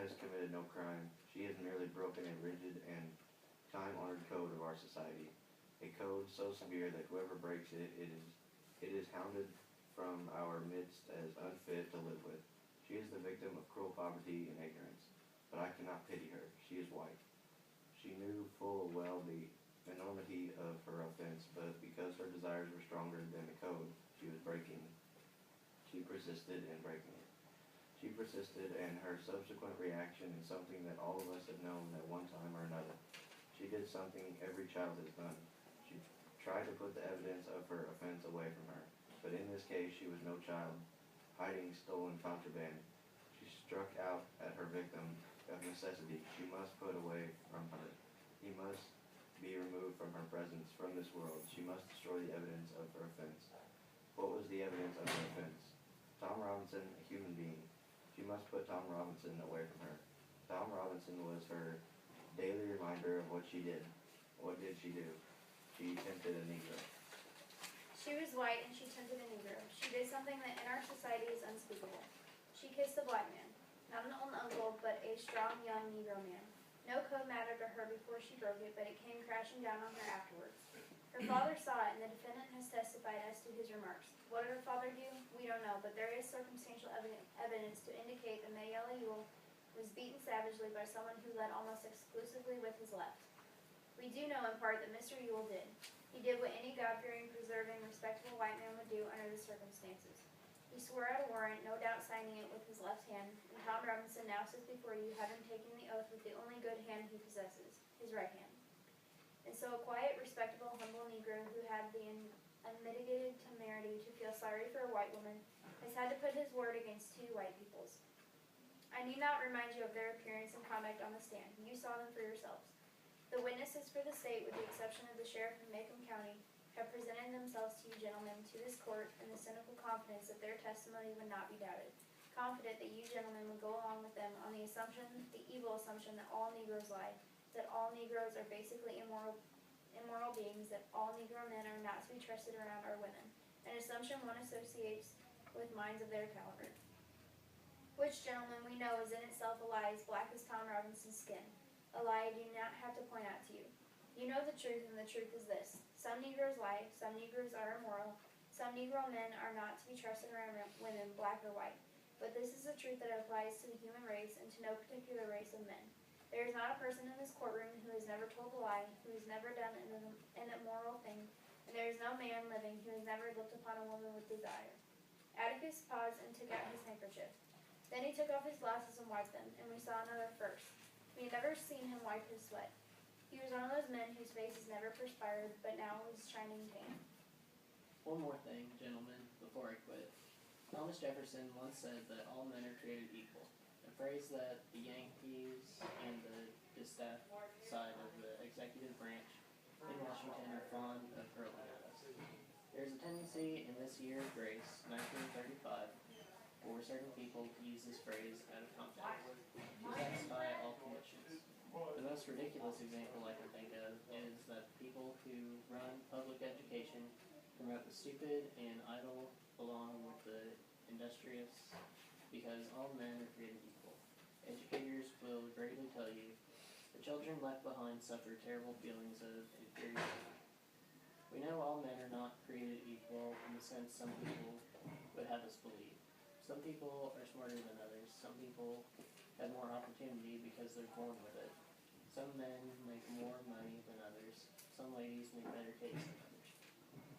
has committed no crime. She has merely broken a rigid and time-honored code of our society, a code so severe that whoever breaks it, it is hounded from our midst as unfit to live with. She is the victim of cruel poverty and ignorance, but I cannot pity her. She is white. She knew full well the enormity of her offense, but because her desires were stronger than the code she was breaking, she persisted in breaking it. She persisted, and her subsequent reaction is something that all of us have known at one time or another. She did something every child has done. She tried to put the evidence of her offense away from her, but in this case she was no child, hiding stolen contraband. She struck out at her victim of necessity. She must put away from her. He must be removed from her presence, from this world. She must destroy the evidence of her offense. What was the evidence of her offense? Tom Robinson, a human being. She must put Tom Robinson away from her. Tom Robinson was her daily reminder of what she did. What did she do? She tempted a Negro. She was white and she tempted a Negro. She did something that in our society is unspeakable. She kissed a black man. Not an old uncle, but a strong young Negro man. No code mattered to her before she broke it, but it came crashing down on her afterwards. Her father saw it, and the defendant has testified as to his remarks. What did her father do? We don't know, but there is circumstantial evidence to indicate that Mayella Ewell was beaten savagely by someone who led almost exclusively with his left. We do know in part that Mr. Ewell did. He did what any God-fearing, preserving, respectable white man would do under the circumstances. He swore out a warrant, no doubt signing it with his left hand, and Tom Robinson now sits before you, having taken the oath with the only good hand he possesses, his right hand. And so a quiet, respectable, humble Negro who had the unmitigated temerity to feel sorry for a white woman has had to put his word against two white peoples. I need not remind you of their appearance and conduct on the stand. You saw them for yourselves. The witnesses for the state, with the exception of the sheriff of Macomb County, have presented themselves to you gentlemen, to this court, in the cynical confidence that their testimony would not be doubted, confident that you gentlemen would go along with them on the assumption, the evil assumption, that all Negroes lie, that all Negroes are basically immoral beings, that all Negro men are not to be trusted around our women, an assumption one associates with minds of their caliber. Which, gentlemen, we know is in itself a lie as black as Tom Robinson's skin, a lie I do not have to point out to you. You know the truth, and the truth is this. Some Negroes lie, some Negroes are immoral, some Negro men are not to be trusted around women, black or white. But this is a truth that applies to the human race and to no particular race of men. There is not a person in this courtroom who has never told a lie, who has never done an immoral thing, and there is no man living who has never looked upon a woman with desire. Atticus paused and took out his handkerchief. Then he took off his glasses and wiped them, and we saw another first. We had never seen him wipe his sweat. He was one of those men whose face has never perspired, but now was shining tan. One more thing, gentlemen, before I quit. Thomas Jefferson once said that all men are created equal, a phrase that the Yankees and the distaff side of the executive branch in Washington are fond of hurling at us. There is a tendency in this year of grace, 1935, for certain people to use this phrase out of context, to satisfy all conditions. The most ridiculous example I can think of is that the people who run public education promote the stupid and idle along with the industrious, because all men are created equal. Educators will greatly tell you the children left behind suffer terrible feelings of inferiority. We know all men are not created equal in the sense some people would have us believe. Some people are smarter than others. Some people have more opportunity because they're born with it. Some men make more money than others. Some ladies make better taste than others.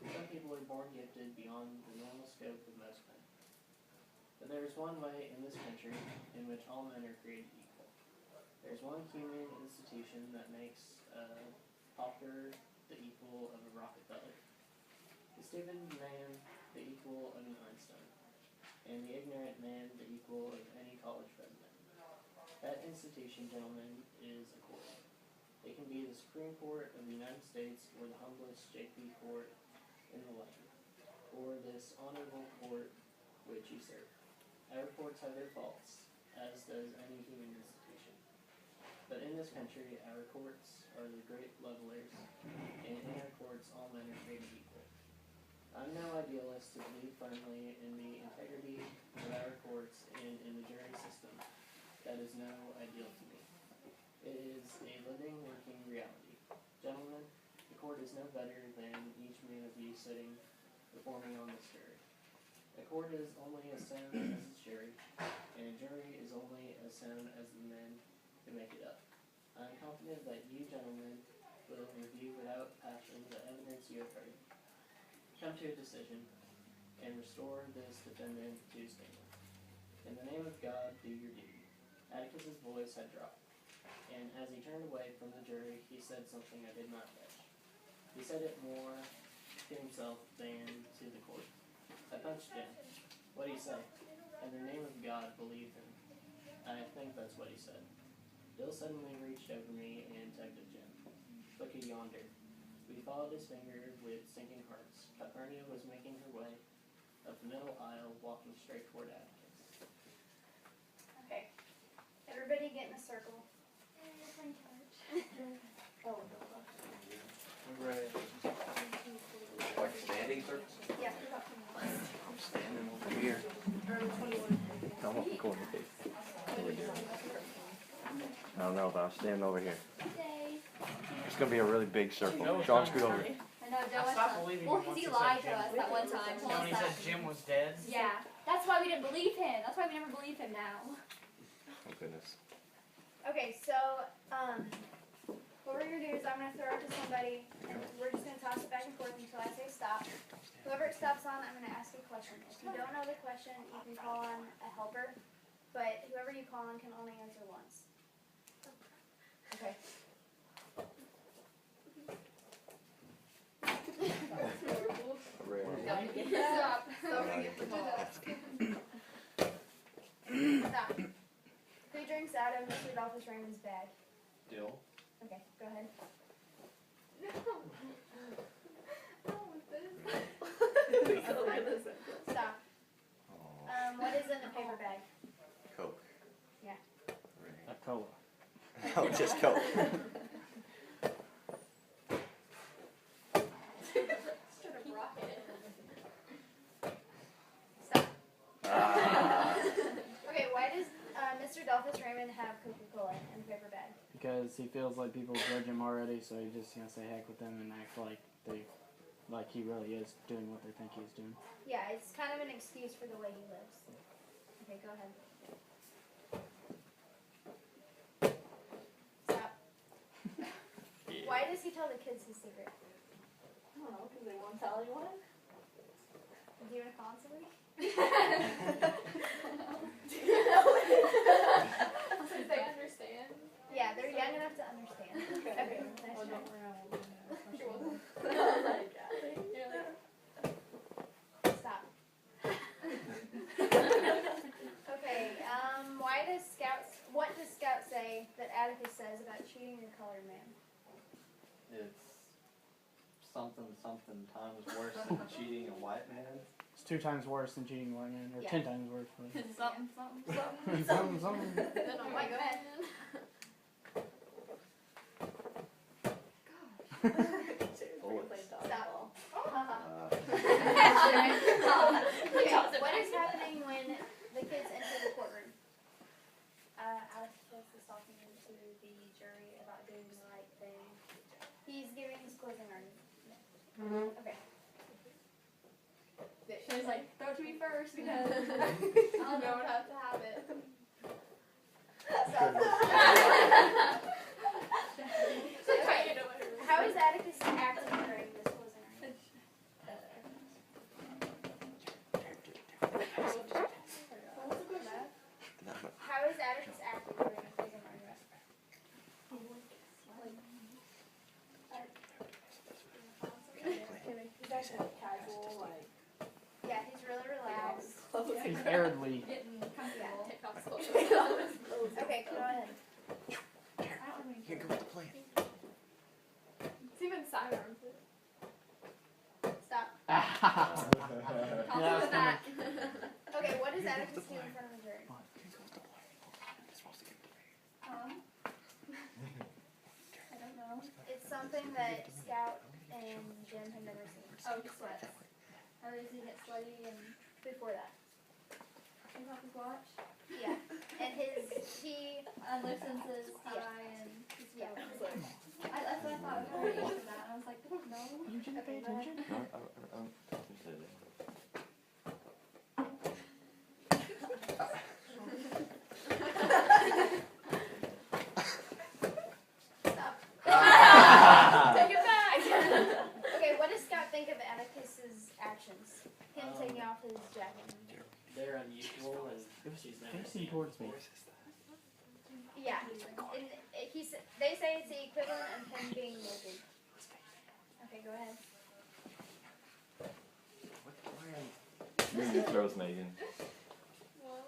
Some people are born gifted beyond the normal scope of most men. But there is one way in this country in which all men are created equal. There is one human institution that makes a pauper the equal of a Rockefeller, the stupid man the equal of an Einstein, and the ignorant man the equal of any college president. That institution, gentlemen, is a court. It can be the Supreme Court of the United States or the humblest JP court in the land, or this honorable court which you serve. Our courts have their faults, as does any human institution. But in this country, our courts are the great levelers, and in our courts all men are created equal. I'm no idealist to believe firmly in the integrity of our courts and in the jury system, that is no ideal to me. It is a living, working reality. Gentlemen, the court is no better than each man of you sitting before me on this jury. A court is only as sound as its jury, and a jury is only as sound as the men who make it up. I am confident that you, gentlemen, will review without passion the evidence you have heard, come to a decision, and restore this defendant to his family. In the name of God, do your duty. Atticus's voice had dropped, and as he turned away from the jury, he said something I did not catch. He said it more to himself than to the court. I punched Jim. What did he say? In the name of God, believe him. I think that's what he said. Bill suddenly reached over me and tugged at Jim. Look at yonder. We followed his finger with sinking hearts. Calpurnia was making her way up the middle aisle, walking straight toward Atticus. Okay. Everybody get in a circle. Oh, Right. Like standing circles? yeah. I'm standing over here. I'm off the corner. I don't know, but I'm standing over here. It's gonna be a really big circle. No, it's Sean, not. scoot over. I know, I Joe. stopped believing Well, you because once he you lied said to Jim. us that one time. Yeah, when he said Jim was dead. Yeah, that's why we didn't believe him. That's why we never believe him now. Oh goodness. Okay, so what we're gonna do is I'm gonna throw it to somebody, and we're just gonna toss it back and forth until I say stop. Whoever it stops on, I'm gonna ask a question. If you don't know the question, you can call on a helper, but whoever you call on can only answer once. Okay. Stop. Stop. Who drinks out of Mr. Dolphus Raymond's bag? Dill. Okay, go ahead. Stop. What is in the paper bag? Coke. Yeah. A cola. Oh, just Coke. Stop. Ah. Okay, why does Mr. Dolphus Raymond have Coca-Cola in the paper bag? Because he feels like people judge him already, so he just say heck with them and act like he really is doing what they think he's doing. Yeah, it's kind of an excuse for the way he lives. Okay, go ahead. Stop. Yeah. Why does he tell the kids his secret? I don't know, because they won't tell anyone. Do you want to call on somebody? Since they understand. Yeah, they're young enough to understand. Okay. Okay, nice Oh, try. Stop. Okay, what does Scout say that Atticus says about cheating your colored man? It's something times worse than cheating a white man. It's 2 times worse than cheating a white man, or Yeah. 10 times worse. Something. Something. Okay, go ahead. Stop. Okay, what is happening when the kids enter the courtroom? Atticus is talking to the jury about doing the right thing. He's giving his closing argument. Okay. She's like, throw it to me first because I'll know how to have it. Stop. Okay. How is Atticus acting during this closing argument? How is Atticus acting during the closing argument? He's actually casual, like, Yeah, he's really relaxed. He's airedly. getting comfortable. Take Okay, go ahead. Here goes the plan. It's even sidearms. Stop. I'll do that. Okay, what does Atticus do in front of the jury? I don't know. It's something that Scout and Jim have never seen. Oh, sweats. How does he get sweaty and before that? Take off his watch. Yeah. And his he, listens to his tie and yeah. that's what I thought of her age of that. And I was like, no. You didn't pay attention? Take it back! Okay, what does Scott think of Atticus's actions? Him taking off his jacket. They're unusual, and she's never Facing seen it towards me. before. Yeah, and they say it's the equivalent of him being naked. Okay, go ahead. Maybe throws Megan. Well,